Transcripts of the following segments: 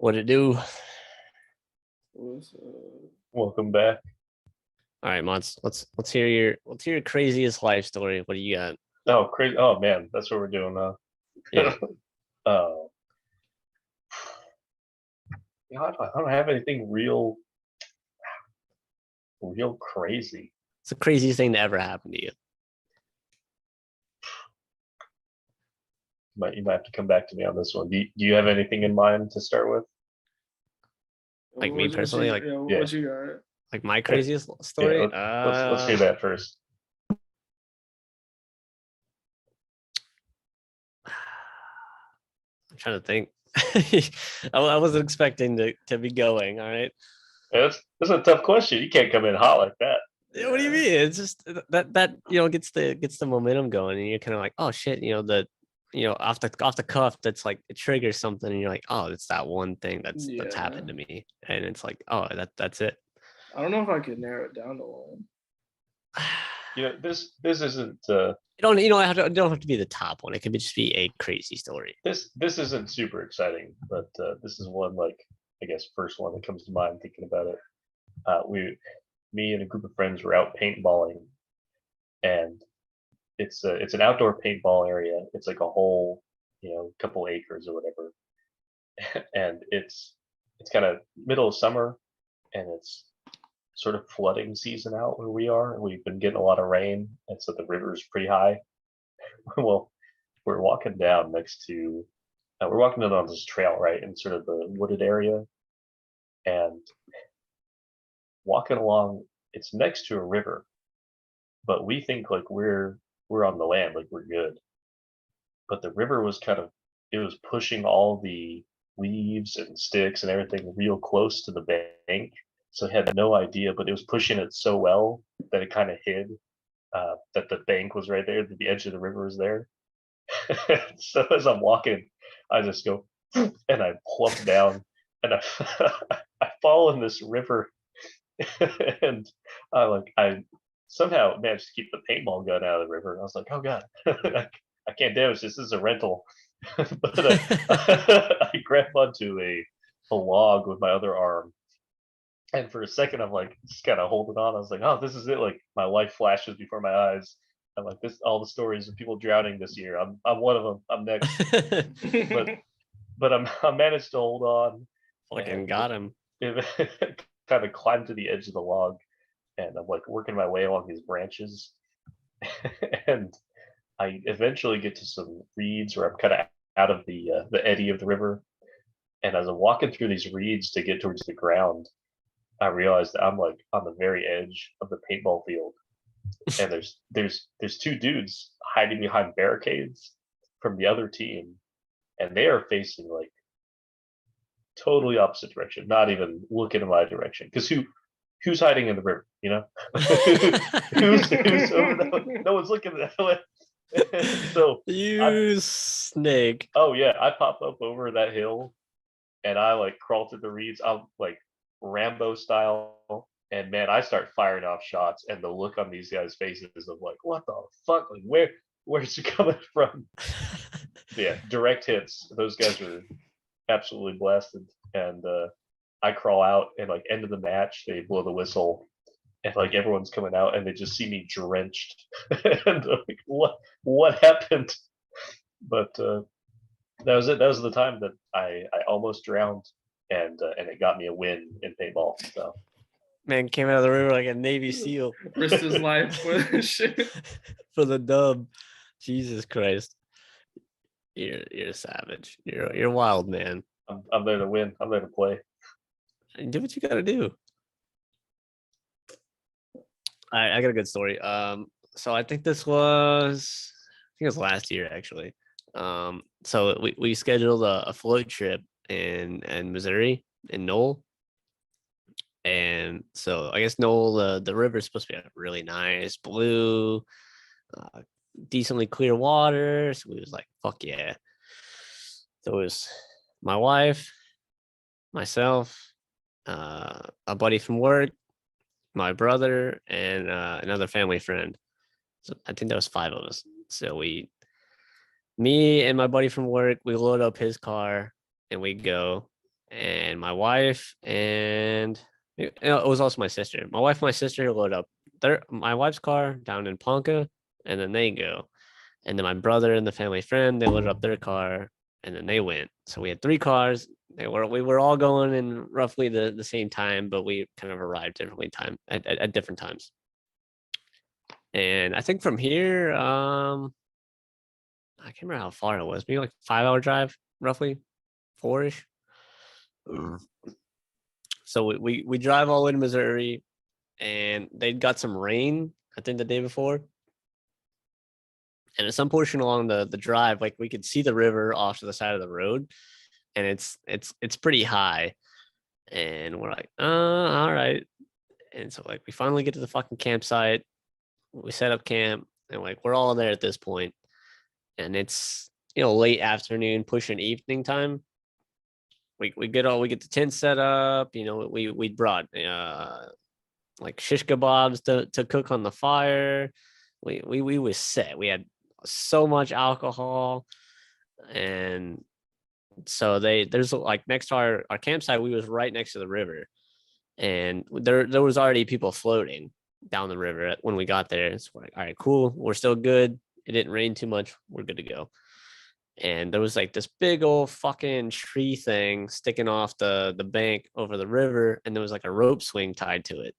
What it do? What's Welcome back. All right, Mons. Let's hear your craziest life story. What do you got? Oh, crazy! Oh man, that's what we're doing now. Yeah. uh, I don't have anything real crazy. It's the craziest thing to ever happen to you. You might have to come back to me on this one. Do you have anything in mind to start with? Like me personally, what you got? Like my craziest story. Let's hear that first. I'm trying to think. I wasn't expecting to be going. All right. Yeah, that's a tough question. You can't come in hot like that. Yeah, what do you mean? It's just that gets the momentum going, and you're kind of like, oh shit, off the cuff, that's like it triggers something, and you're like, oh, it's that one thing that's happened to me, and it's like, oh, that's it. I don't know if I could narrow it down to one. This isn't. It don't have to be the top one. It could just be a crazy story. This isn't super exciting, but this is one, like, I guess first one that comes to mind thinking about it. Me and a group of friends were out paintballing, and it's an outdoor paintball area. It's like a whole couple acres or whatever, and it's kind of middle of summer, and it's sort of flooding season out where we are. We've been getting a lot of rain, and so the river's pretty high. Well, we're walking down we're walking down on this trail, right, in sort of the wooded area, and walking along, it's next to a river, but we think like we're on the land, like we're good. But the river was it was pushing all the leaves and sticks and everything real close to the bank. So I had no idea, but it was pushing it so well that it kind of hid that the bank was right there, that the edge of the river was there. So as I'm walking, I just go and I plump down, and I fall in this river, and I somehow managed to keep the paintball gun out of the river. I was like, oh god, I can't damage this. This is a rental. But I grabbed onto a log with my other arm, and for a second I'm like just kind of holding on. I was like, oh, this is it. Like my life flashes before my eyes. I'm like, this, all the stories of people drowning this year. I'm one of them. I'm next. but I managed to hold on. Fucking got him. Kind of climbed to the edge of the log, and I'm like working my way along these branches, and I eventually get to some reeds where I'm kind of out of the eddy of the river. And as I'm walking through these reeds to get towards the ground, I realized that I'm like on the very edge of the paintball field, and there's two dudes hiding behind barricades from the other team, and they are facing like totally opposite direction, not even looking in my direction. Because who's hiding in the river? Who's over there? No one's looking that way. So snake. Oh yeah, I pop up over that hill, and I like crawl through the reeds. I'm like Rambo style, and man, I start firing off shots, and the look on these guys' faces of like, what the fuck? Like, where's it coming from? Yeah, direct hits. Those guys are absolutely blasted, and I crawl out, and like end of the match, they blow the whistle, and like everyone's coming out, and they just see me drenched, and like, what happened? But that was it. That was the time that I almost drowned, and it got me a win in paintball. So man came out of the river like a Navy SEAL, risked his life for shit for the dub. Jesus Christ, you're a savage. You're wild, man. I'm there to win. I'm there to play. Do what you gotta do. I got a good story. So I think it was last year actually. So we scheduled a float trip in Missouri, in Knoll. And so I guess Knoll, the river is supposed to be really nice, blue, decently clear water. So we was like, fuck yeah. So it was my wife, myself, a buddy from work, my brother, and another family friend. So I think there was 5 of us. So me and my buddy from work, we load up his car and we go. and my wife, and it was also my sister. My wife and my sister load up my wife's car down in Ponca, and then they go. And then my brother and the family friend, they loaded up their car, and then they went. So we had 3 cars. We were all going in roughly the same time, but we kind of arrived differently at different times. And I think from here, I can't remember how far it was. Maybe like 5-hour drive, roughly 4-ish. So we drive all the way to Missouri, and they got some rain, I think the day before. And at some portion along the drive, like we could see the river off to the side of the road, and it's pretty high. And we're like, all right. And so like we finally get to the fucking campsite. We set up camp, and like we're all there at this point. And it's late afternoon, pushing evening time. We get the tent set up. We brought like shish kebabs to cook on the fire. We was set. We had so much alcohol, and so there's like next to our campsite, we was right next to the river, and there was already people floating down the river when we got there. So we're like, all right, cool, we're still good. It didn't rain too much, we're good to go. And there was like this big old fucking tree thing sticking off the bank over the river, and there was like a rope swing tied to it.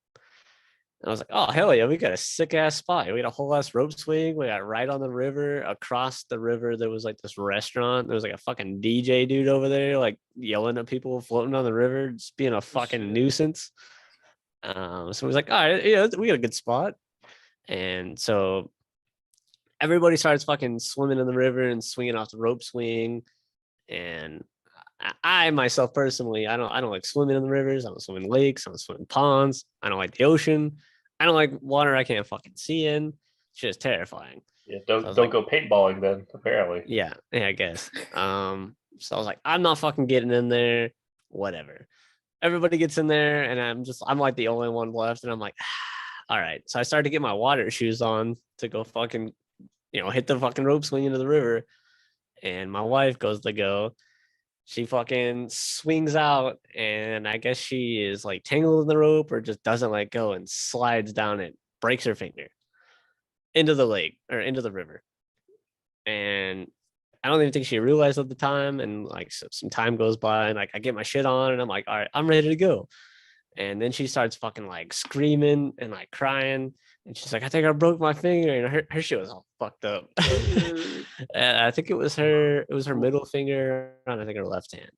And I was like, oh, hell yeah, we got a sick ass spot. We got a whole ass rope swing. We got right on the river. Across the river, there was like this restaurant. There was like a fucking DJ dude over there, like yelling at people floating on the river, just being a fucking nuisance. So it was like, all right, yeah, we got a good spot. And so everybody starts fucking swimming in the river and swinging off the rope swing. And I myself personally, I don't like swimming in the rivers. I don't swim in lakes. I don't swim in ponds. I don't like the ocean. I don't like water I can't fucking see in. It's just terrifying. Yeah, So don't go paintballing then. Apparently. Yeah, I guess. So I was like, I'm not fucking getting in there. Whatever. Everybody gets in there, and I'm like the only one left, and I'm like, all right. So I started to get my water shoes on to go fucking, hit the fucking rope swing into the river, and my wife goes to go. She fucking swings out, and I guess she is like tangled in the rope or just doesn't let go and slides down it, breaks her finger into the lake or into the river. And I don't even think she realized at the time. And like some time goes by, and like I get my shit on, and I'm like, all right, I'm ready to go. And then she starts fucking like screaming and like crying. And she's like, I think I broke my finger. And her shit was all fucked up. And I think it was her middle finger on, I think, her left hand.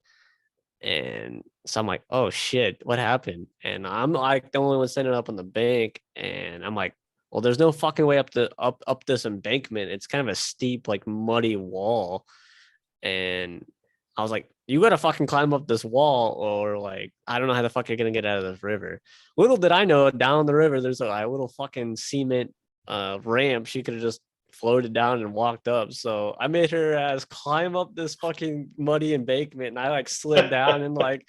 And so I'm like, oh shit, what happened? And I'm like the only one standing up on the bank. And I'm like, well, there's no fucking way up this embankment. It's kind of a steep, like muddy wall. And I was like, you gotta fucking climb up this wall, or like, I don't know how the fuck you're gonna get out of this river. Little did I know, down the river, there's a little fucking cement ramp. She could have just floated down and walked up. So I made her ass climb up this fucking muddy embankment, and I like slid down and like,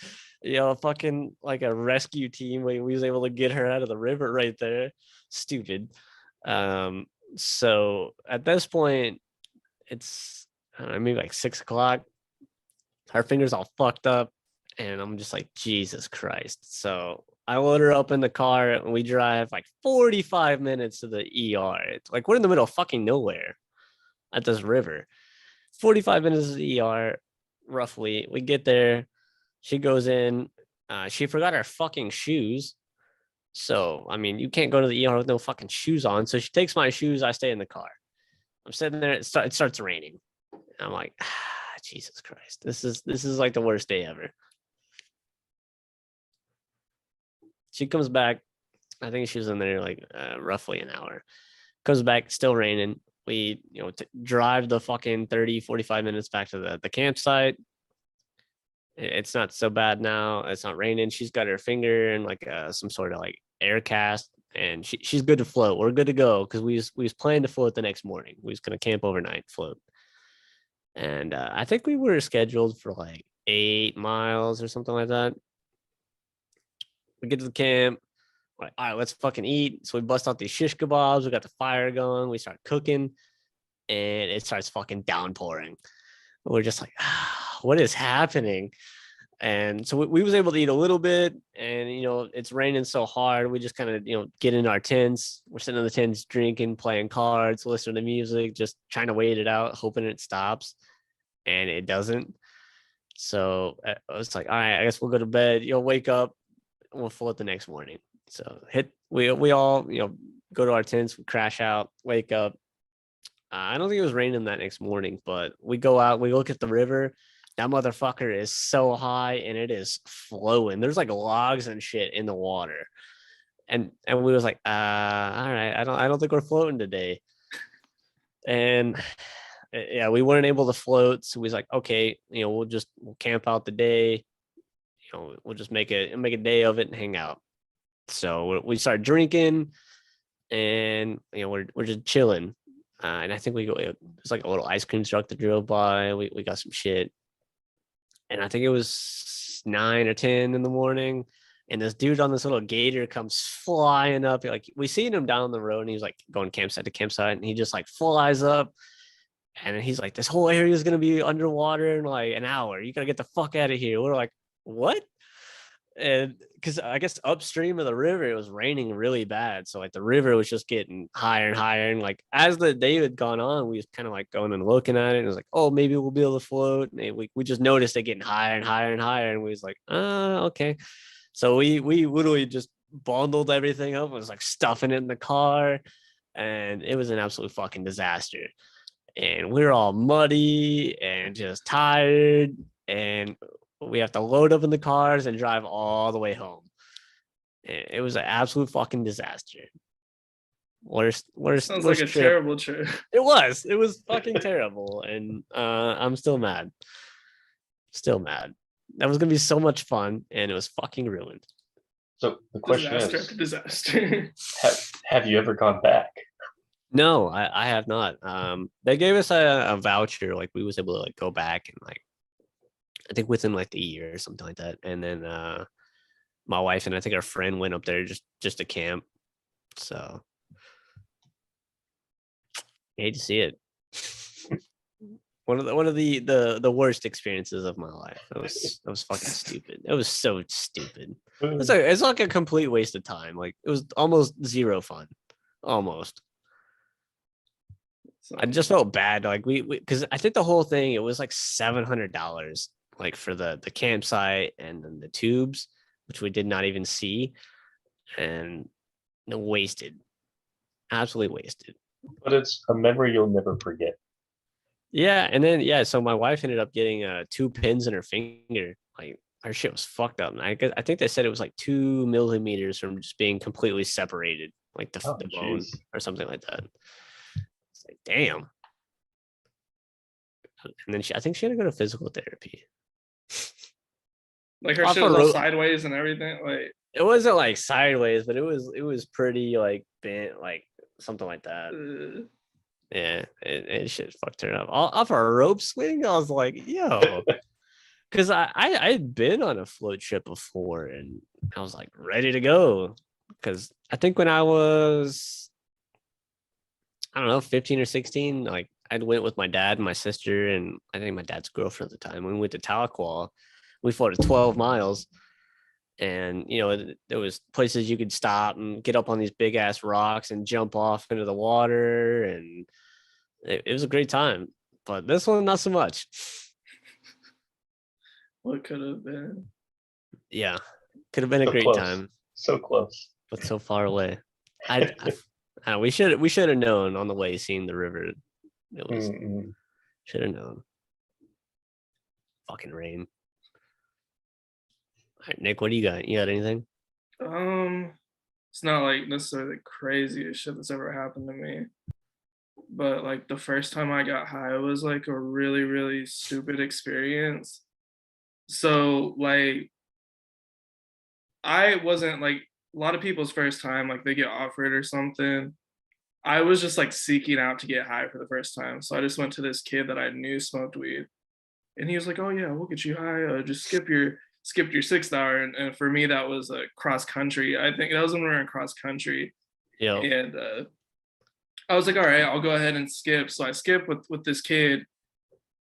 fucking like a rescue team. We was able to get her out of the river right there. Stupid. So at this point, it's, I don't know, maybe like 6 o'clock. Her fingers all fucked up, and I'm just like, Jesus Christ. So I load her up in the car, and we drive like 45 minutes to the ER. It's like we're in the middle of fucking nowhere at this river. 45 minutes to the ER, roughly. We get there. She goes in. She forgot her fucking shoes. So, I mean, you can't go to the ER with no fucking shoes on. So she takes my shoes. I stay in the car. I'm sitting there. It starts raining. I'm like, Jesus Christ. This is like the worst day ever. She comes back. I think she was in there like roughly an hour. Comes back, still raining. We, drive the fucking 30, 45 minutes back to the campsite. It's not so bad now. It's not raining. She's got her finger in like some sort of like air cast, and she's good to float. We're good to go because we was planning to float the next morning. We was gonna camp overnight, float. And I think we were scheduled for like 8 miles or something like that. We get to the camp. We're like, all right, let's fucking eat. So we bust out these shish kebabs. We got the fire going. We start cooking, and it starts fucking downpouring. We're just like, what is happening? And so we was able to eat a little bit, and it's raining so hard. We just kind of get in our tents. We're sitting in the tents, drinking, playing cards, listening to music, just trying to wait it out, hoping it stops, and it doesn't. So I was like, all right, I guess we'll go to bed. You'll wake up, and we'll float the next morning. So we all go to our tents, we crash out, wake up. I don't think it was raining that next morning, but we go out, we look at the river. That motherfucker is so high and it is flowing. There's like logs and shit in the water. And we was like, all right, I don't think we're floating today. And yeah, we weren't able to float. So we was like, okay, we'll camp out the day. We'll just make a day of it and hang out. So we started drinking, and we're just chilling. And I think there's like a little ice cream truck that drove by. We got some shit. And I think it was 9 or 10 in the morning. And this dude on this little gator comes flying up. Like, we seen him down the road, and he's like going campsite to campsite, and he just like flies up. And he's like, this whole area is going to be underwater in like an hour. You got to get the fuck out of here. We're like, what? And because I guess upstream of the river, it was raining really bad. So like the river was just getting higher and higher. And like as the day had gone on, we was kind of like going and looking at it. And it was like, oh, maybe we'll be able to float. And we just noticed it getting higher and higher and higher. And we was like, okay. So we literally just bundled everything up. It was like stuffing it in the car. And it was an absolute fucking disaster. And we were all muddy and just tired. And we have to load up in the cars and drive all the way home. It was an absolute fucking disaster. Worst Sounds like a trip. terrible trip. It was fucking terrible. And I'm still mad. That was gonna be so much fun, and it was fucking ruined. So the question Disaster is, after disaster. have you ever gone back? No, I have not. They gave us a voucher, like we was able to like go back and like I think within like the year or something like that. And then my wife and I think our friend went up there just to camp. So I hate to see it. One of the worst experiences of my life. That was fucking stupid. It was so stupid. It's like a complete waste of time. Like it was almost zero fun. Almost. I just felt bad. Like we because I think the whole thing, it was like $700, like for the campsite and then the tubes, which we did not even see, and wasted, absolutely wasted. But it's a memory you'll never forget. Yeah, and then so my wife ended up getting 2 pins in her finger. Like her shit was fucked up. And I think they said it was like 2 millimeters from just being completely separated, like the bone or something like that. It's like, damn. And then I think she had to go to physical therapy. Like her shit was all sideways and everything. Like it wasn't like sideways, but it was pretty like bent, like something like that. Yeah, it shit fucked her up. Off a rope swing, I was like, yo. Because I had been on a float trip before, and I was like ready to go. Because I think when I was, I don't know, 15 or 16, like I went with my dad and my sister, and I think my dad's girlfriend at the time. We went to Tahlequah. We floated 12 miles. And, there was places you could stop and get up on these big ass rocks and jump off into the water. And it was a great time. But this one, not so much. What could have been? Yeah, could have been a great time. So close, but so far away. We should have known on the way, seeing the river. It was should have known. Fucking rain. All right, Nick, what do you got? You got anything? It's not like necessarily the craziest shit that's ever happened to me. But like the first time I got high was like a really, really stupid experience. So like I wasn't like a lot of people's first time, like they get offered or something. I was just like seeking out to get high for the first time. So I just went to this kid that I knew smoked weed. And he was like, oh yeah, we'll get you high. Just skip your 6th hour. And for me, that was cross country. I think that was when we were in cross country. Yeah. And I was like, all right, I'll go ahead and skip. So I skip with this kid.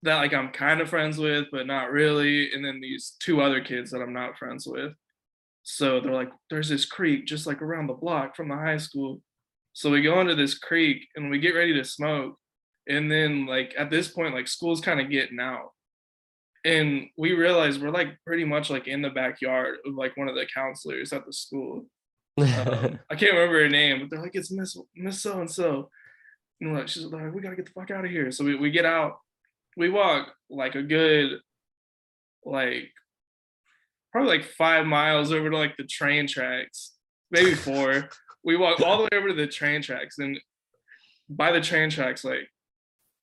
that like I'm kind of friends with, but not really. And then these two other kids that I'm not friends with. So they're like, there's this creek just like around the block from the high school. So we go into this creek and we get ready to smoke. And then like at this point, like school's kind of getting out. And we realize we're like pretty much like in the backyard of like one of the counselors at the school. I can't remember her name, but they're like, it's Miss So and So. And we're like, she's like, we gotta get the fuck out of here. So we get out, we walk like a good like probably like 5 miles over to like the train tracks, maybe 4. We walk all the way over to the train tracks, and by the train tracks, like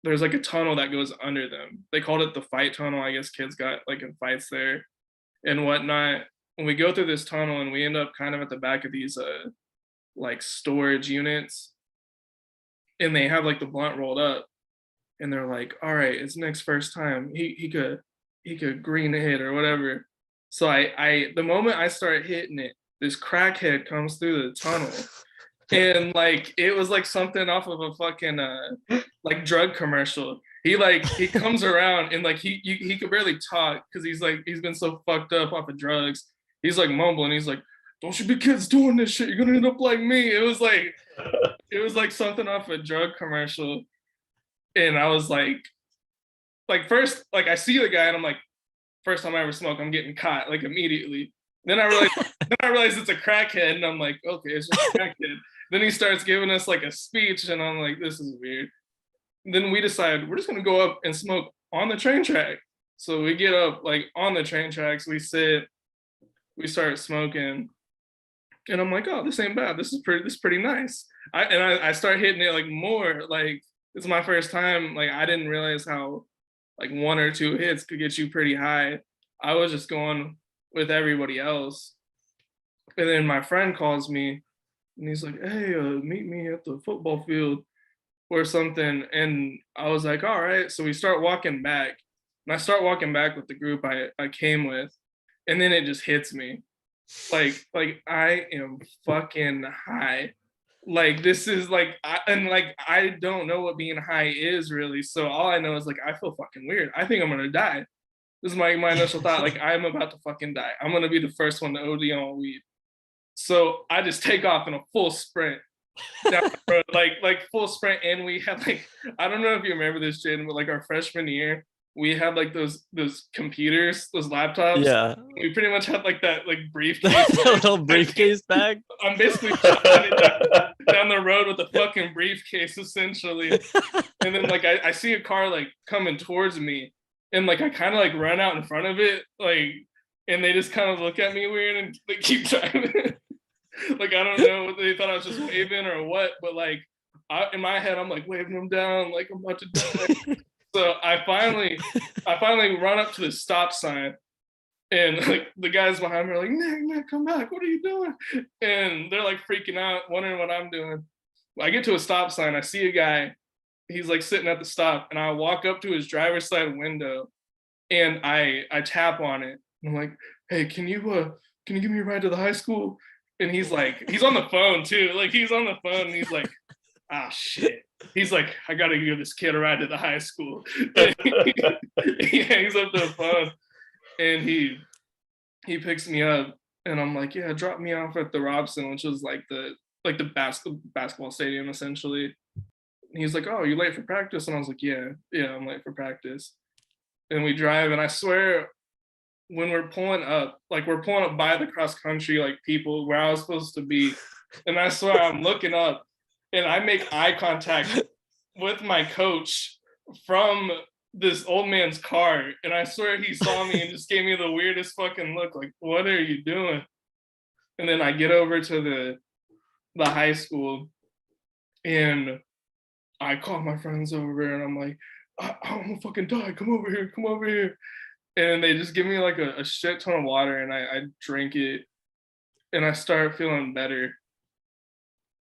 there's like a tunnel that goes under them. They called it the fight tunnel. I guess kids got like in fights there and whatnot. And we go through this tunnel and we end up kind of at the back of these like storage units, and they have like the blunt rolled up, and they're like, all right, it's Nick's first time. He could green hit or whatever. So I the moment I start hitting it, this crackhead comes through the tunnel. And like it was like something off of a fucking like drug commercial. He comes around and like he could barely talk because he's been so fucked up off of drugs. He's like mumbling. He's like, "Don't you be kids doing this shit. You're gonna end up like me." It was like something off a drug commercial. And I was like first, like I see the guy and I'm like, first time I ever smoke, I'm getting caught like immediately. Then I realized it's a crackhead, and I'm like, okay, it's just a crackhead. Then he starts giving us like a speech, and I'm like, this is weird. Then we decide we're just gonna go up and smoke on the train track. So we get up like on the train tracks, we sit, we start smoking, and I'm like, oh, this ain't bad. This is pretty nice. I start hitting it like more. Like it's my first time. Like I didn't realize how like 1 or 2 hits could get you pretty high. I was just going with everybody else. And then my friend calls me and he's like, hey, meet me at the football field or something. And I was like, all right. So we start walking back. And I start walking back with the group I came with. And then it just hits me. Like I am fucking high. Like this is like I don't know what being high is really. So all I know is like I feel fucking weird. I think I'm gonna die. This is my initial thought. Like I'm about to fucking die. I'm gonna be the first one to OD on weed. So I just take off in a full sprint down the road, like full sprint. And we had like I don't know if you remember this, Jaden, but like our freshman year, we had like those computers, those laptops. Yeah. We pretty much had like that like briefcase. The little briefcase bag. I'm basically down the road with a fucking briefcase essentially. And then like I see a car like coming towards me, and like I kind of like run out in front of it, like, and they just kind of look at me weird and they keep driving. Like I don't know what they thought I was just waving or what, but like in my head I'm like waving them down like I'm about to die. So I finally run up to the stop sign, and like the guys behind me are like, Nick, come back. What are you doing? And they're like freaking out, wondering what I'm doing. I get to a stop sign. I see a guy. He's like sitting at the stop, and I walk up to his driver's side window, and I tap on it. I'm like, hey, can you give me a ride to the high school? And he's on the phone too. Like he's on the phone, and he's like, ah, shit. He's like, I gotta give this kid a ride to the high school. He hangs up the phone, and he picks me up, and I'm like, yeah, drop me off at the Robson, which was like the basketball stadium essentially. And he's like, oh, you late for practice? And I was like, yeah, I'm late for practice. And we drive, and I swear, when we're pulling up by the cross country like people where I was supposed to be, and I swear I'm looking up, and I make eye contact with my coach from this old man's car, and I swear he saw me and just gave me the weirdest fucking look, like, what are you doing? And then I get over to the high school, and I call my friends over, and I'm like, I'm gonna fucking die, come over here. And they just give me like a shit ton of water, and I drink it, and I start feeling better.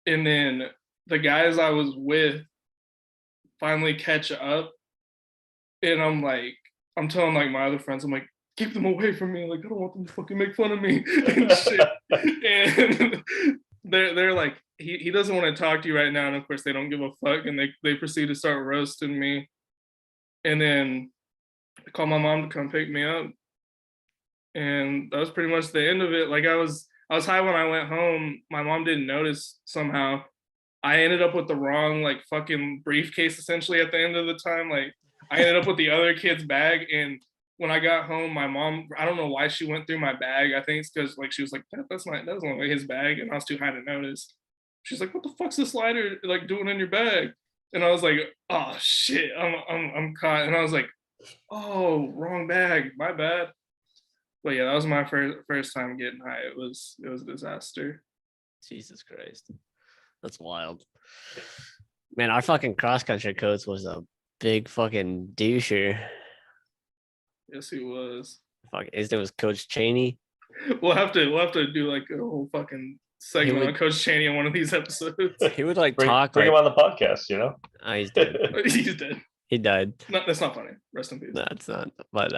And then the guys I was with finally catch up, and I'm telling like my other friends, I'm like, keep them away from me, like I don't want them to fucking make fun of me and shit. And they're like, he doesn't want to talk to you right now, and of course they don't give a fuck, and they proceed to start roasting me. And then I called my mom to come pick me up, and that was pretty much the end of it. Like I was high when I went home. My mom didn't notice somehow. I ended up with the wrong like fucking briefcase essentially at the end of the time. Like I ended up with the other kid's bag, and when I got home, my mom, I don't know why she went through my bag. I think it's because like she was like, that's not like his bag, and I was too high to notice. She's like, what the fuck's this lighter like doing in your bag? And I was like, oh shit, I'm caught. And I was like, oh, wrong bag, my bad. But yeah, that was my first time getting high. It was a disaster. Jesus Christ. That's wild. Man, our fucking cross country coach was a big fucking doucher. Yes, he was. Fuck, his name was Coach Cheney. We'll have to do like a whole fucking segment on Coach Cheney in one of these episodes. He would like bring talk. Bring like, him on the podcast, you know? He's dead. He's dead. He died. No, that's not funny. Rest in peace. No, it's not. But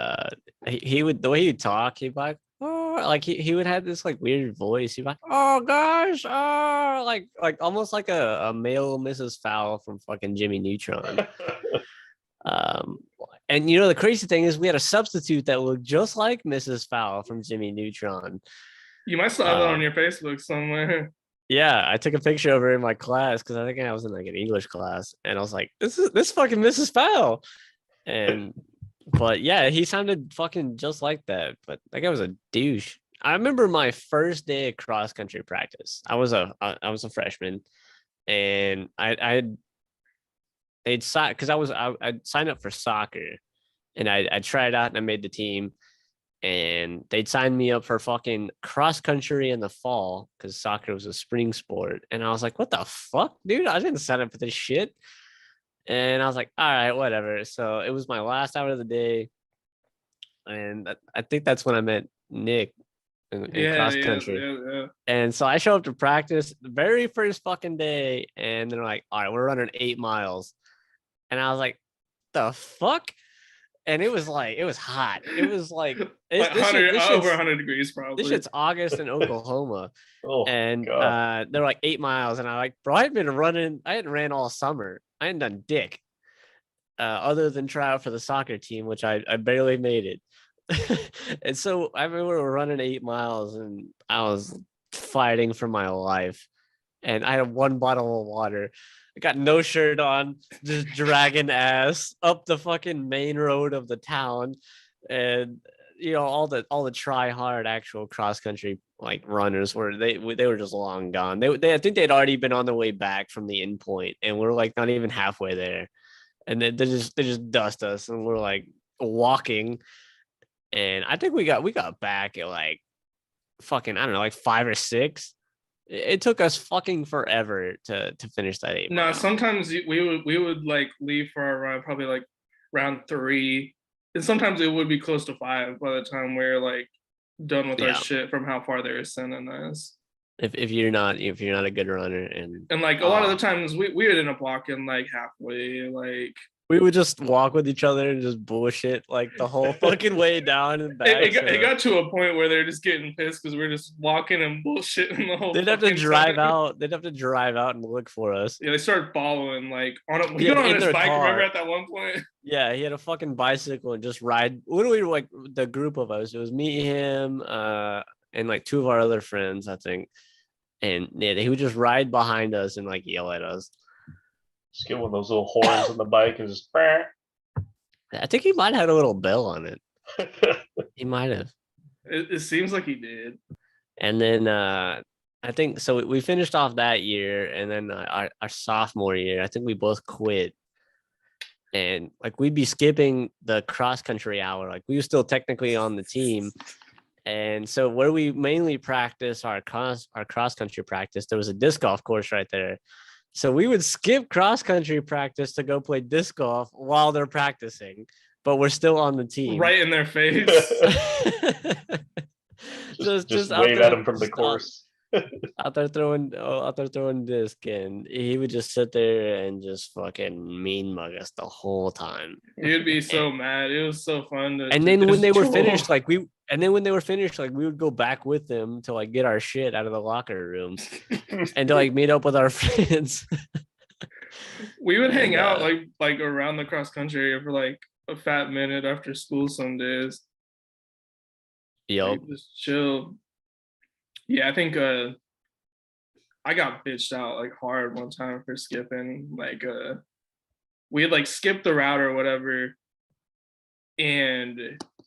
he would, the way he'd talk, he'd be like, oh, like he would have this like weird voice. He'd be like, oh gosh, oh, like almost like a male Mrs. Fowl from fucking Jimmy Neutron. And you know the crazy thing is we had a substitute that looked just like Mrs. Fowl from Jimmy Neutron. You might still have that on your Facebook somewhere. Yeah, I took a picture of her in my class because I think I was in like an English class, and I was like, this fucking Mrs. Fowl. And but yeah, he sounded fucking just like that. But that guy was a douche. I remember my first day of cross country practice. I was a freshman, and they'd sign because I'd signed up for soccer, and I tried out and I made the team, and they'd sign me up for fucking cross country in the fall because soccer was a spring sport, and I was like, what the fuck, dude? I didn't sign up for this shit. And I was like, all right, whatever. So it was my last hour of the day, and I think that's when I met Nick in cross country. Yeah. And so I show up to practice the very first fucking day, and they're like, all right, we're running 8 miles. And I was like, the fuck? And it was hot. It was like over 100 degrees probably. This shit's August in Oklahoma. And God. they're like 8 miles. And I'm like, bro, I hadn't ran all summer. I hadn't done dick. Other than try out for the soccer team, which I barely made it. And so I remember we were running 8 miles and I was fighting for my life. And I had 1 bottle of water. I got no shirt on, just dragging ass up the fucking main road of the town. And you know, all the try hard actual cross country like runners were they were just long gone. They I think they'd already been on their way back from the end point, and we're like not even halfway there. And they just dust us, and we're like walking. And I think we got back at like fucking, I don't know, like 5 or 6. It took us fucking forever to finish that 8 No, miles. sometimes we would like leave for our run probably like round 3, and sometimes it would be close to 5 by the time we're like done with our shit from how far they were sending us. If you're not a good runner, and like a lot of the times we would end up walking like halfway, like we would just walk with each other and just bullshit like the whole fucking way down and back. It got to a point where they're just getting pissed because we're just walking and bullshitting the whole. They'd have to drive out. They'd have to drive out and look for us. Yeah, they started following like we got on his bike. Car. Remember at that one point? Yeah, he had a fucking bicycle and just ride. Literally, like the group of us. It was me, him, and like 2 of our other friends, I think. And yeah, he would just ride behind us and like yell at us. Just get one of those little horns on the bike and just. I think he might have had a little bell on it. He might have. It seems like he did. And then I think so. We finished off that year, and then our sophomore year, I think we both quit. And like we'd be skipping the cross country hour. Like we were still technically on the team. And so where we mainly practice our cross country practice, there was a disc golf course right there. So we would skip cross country practice to go play disc golf while they're practicing, but we're still on the team. Right in their face. just wave at him from the course. out there throwing disc, and he would just sit there and just fucking mean mug us the whole time. He would be so mad. It was so fun to. And then when they were finished, like we would go back with them to like get our shit out of the locker rooms and to like meet up with our friends. We would hang out like around the cross country area for like a fat minute after school some days. Yup. Like, just chill. Yeah, I think I got bitched out like hard one time for skipping. Like we had like skipped the route or whatever, and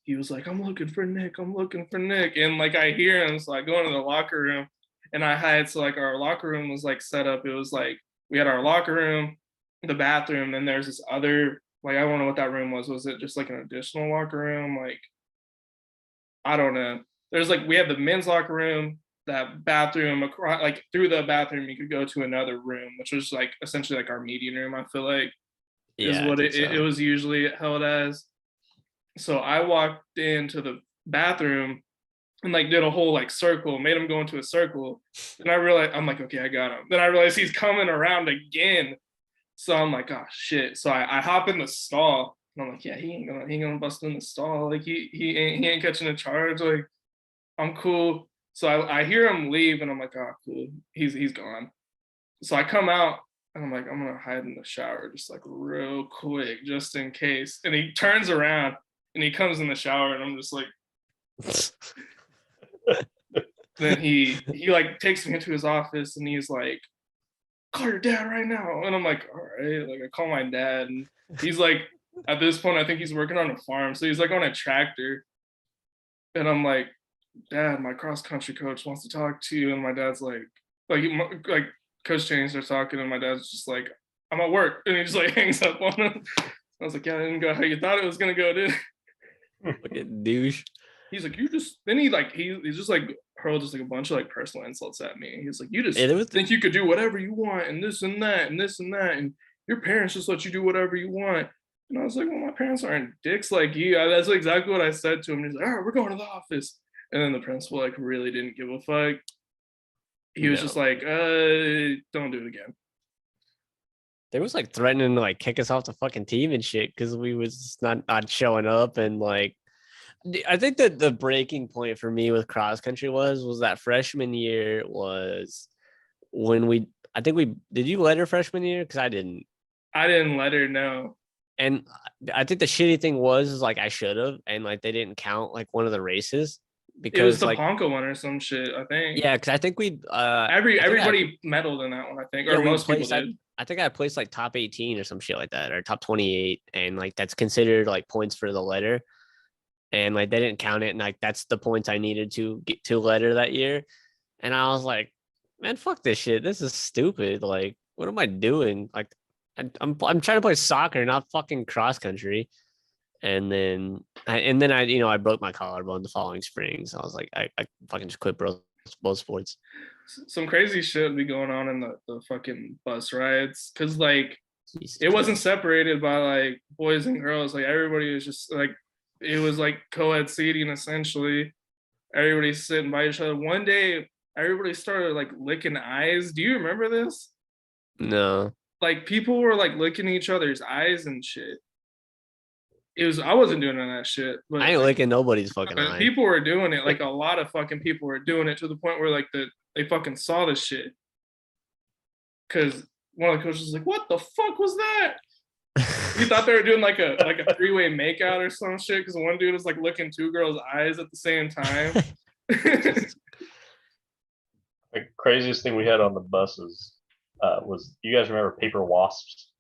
he was like, I'm looking for Nick, I'm looking for Nick. And like I hear him, so I go into the locker room, and I had, so like our locker room was like set up. It was like we had our locker room, the bathroom, then there's this other, like I don't know what that room was. Was it just like an additional locker room? Like I don't know. There's like we have the men's locker room, that bathroom across, like through the bathroom you could go to another room, which was like essentially like our meeting room, I feel like, is Yeah, I what think it so. was usually held as. So I walked into the bathroom and like did a whole like circle, made him go into a circle. And I realized, I'm like, okay, I got him. Then I realized he's coming around again. So I'm like, oh shit. So I hop in the stall and I'm like, yeah, he ain't gonna bust in the stall. Like he ain't catching a charge. Like I'm cool. So I hear him leave and I'm like, oh cool. He's gone. So I come out and I'm like, I'm gonna hide in the shower just like real quick, just in case. And he turns around and he comes in the shower and I'm just like, then he like takes me into his office and he's like, call your dad right now. And I'm like, all right. Like I call my dad and he's like, at this point, I think he's working on a farm. So he's like on a tractor. And I'm like, Dad, my cross country coach wants to talk to you. And my dad's like Coach Chaney starts talking, and my dad's just like, I'm at work. And he just like hangs up on him. I was like, yeah, it didn't go how you thought it was gonna go, dude. Fucking douche. He's like, you just, then he's just like hurled just like a bunch of like personal insults at me. He's like, you just Yeah, there was think you could do whatever you want and this and that and this and that, and your parents just let you do whatever you want. And I was like, well, my parents aren't dicks like you. That's exactly what I said to him. And he's like, all right, we're going to the office. And then the principal like really didn't give a fuck. He was No. just like, don't do it again. They was like threatening to like kick us off the fucking team and shit because we was just not showing up. And like I think that the breaking point for me with cross country was that freshman year was when I think we did. You let her freshman year? Because I didn't. I didn't let her know. And I think the shitty thing was like I should have, and like they didn't count like one of the races It was because the like Ponca one or some shit, I think. yeah, because I think we Everybody medaled in that one, I think, or most people did. I think I placed like top 18 or some shit like that, or top 28, and like that's considered like points for the letter, and like they didn't count it, and like that's the points I needed to get to letter that year, and I was like, man, fuck this shit, this is stupid. Like, what am I doing? Like, I'm trying to play soccer, not fucking cross country. And then I broke my collarbone the following spring, so I was like, I fucking just quit both sports. Some crazy shit be going on in the fucking bus rides, because like Jesus it wasn't Christ. separated by like boys and girls. Like everybody was just like, it was like co-ed seating essentially. Everybody's sitting by each other. One day, everybody started like licking eyes. Do you remember this? No, Like people were like licking each other's eyes and shit. I wasn't doing none of that shit, I but ain't like licking nobody's fucking eye. people were doing it. Like a lot of fucking people were doing it to the point where like they fucking saw the shit. Cause one of the coaches was like, "What the fuck was that?" He thought they were doing like a three-way makeout or some shit. Cause one dude was like looking two girls' eyes at the same time. The craziest thing we had on the buses was, you guys remember paper wasps?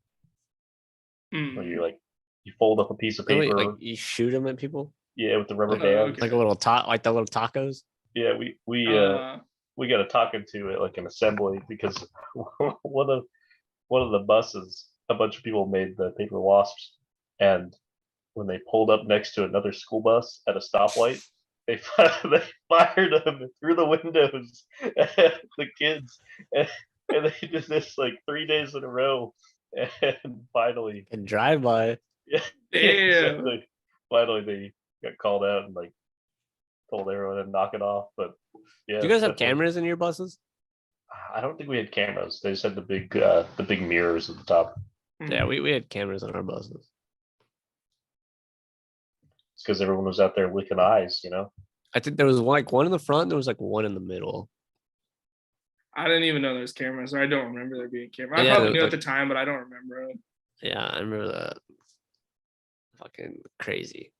Where you fold up a piece of Wait, paper. like you shoot them at people? Yeah, with the rubber Oh, band. okay. Like a little like the little tacos? Yeah, we got to talk into it like an assembly, because one of the buses, a bunch of people made the paper wasps, and when they pulled up next to another school bus at a stoplight, they fired them through the windows at the kids, and they did this like 3 days in a row, and finally, And drive by. yeah, exactly. Finally, they got called out and like told everyone to knock it off. But yeah, Do you guys have cameras in your buses? I don't think we had cameras. They just had the big mirrors at the top. Yeah, we had cameras on our buses. It's because everyone was out there licking eyes, you know. I think there was one in the front, and there was like one in the middle. I didn't even know there's cameras, or I don't remember there being cameras. I Yeah, probably knew at the time, but I don't remember it. Yeah, I remember that. fucking crazy.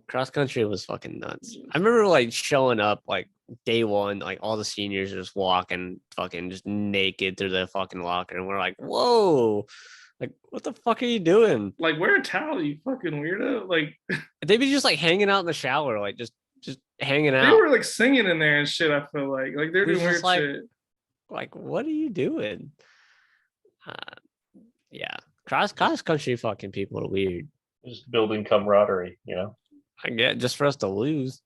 Cross country was fucking nuts. I remember like showing up like day one, like all the seniors just walking fucking just naked through the fucking locker, and we're like, whoa, like what the fuck are you doing? Like, wear a towel, you fucking weirdo. Like, They'd be just like hanging out in the shower, like just hanging they out. were like singing in there and shit. I feel like they're It was doing just weird like- shit. Like, what are you doing? Yeah, cross country fucking people are weird. Just building camaraderie, you know. I get just for us to lose.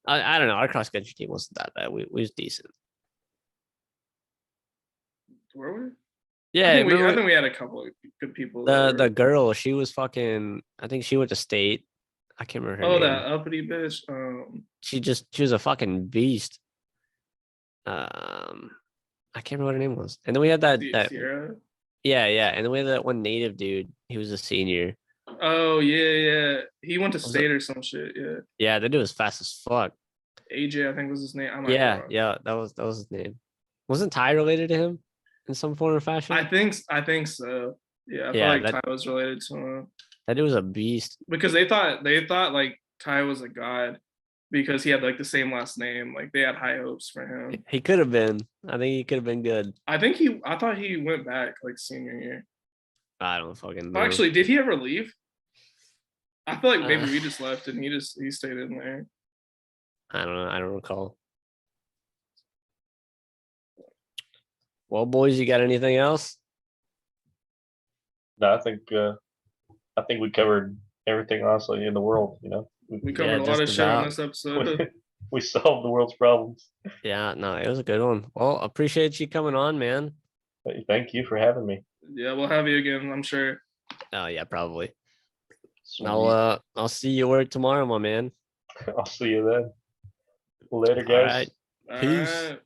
I don't know. Our cross country team wasn't that bad. We was decent. Were we? Yeah, I think remember we had a couple of good people. the girl, she was fucking. I think she went to state. I can't remember her Oh, name. that uppity bitch. She was a fucking beast. I can't remember what her name was. And then we had that Sierra. yeah, and then we had that one native dude. He was a senior. Oh yeah. He went to Was state or some shit. Yeah. Yeah, that dude was fast as fuck. AJ, I think was his name. I might be Yeah, wrong. yeah, that was his name. Wasn't Ty related to him in some form or fashion? I think so. Yeah, I feel Yeah, like that- Ty was related to him That dude was a beast. because they thought like Ty was a god because he had like the same last name. Like they had high hopes for him. He could have been. I think he could have been good. I thought he went back like senior year. I don't fucking know. Oh, actually, did he ever leave? I feel like maybe Uh, we just left and he stayed in there. I don't know. I don't recall. Well, boys, you got anything else? No, I think we covered everything honestly in the world. You know, We covered Yeah, a lot of just shit on about. this episode. we solved the world's problems. Yeah, no, it was a good one. Well, appreciate you coming on, man. Thank you for having me. Yeah, we'll have you again, I'm sure. Oh yeah, probably. Sweet. I'll see you work tomorrow, my man. I'll see you then. Later, All guys. right. All Peace. right.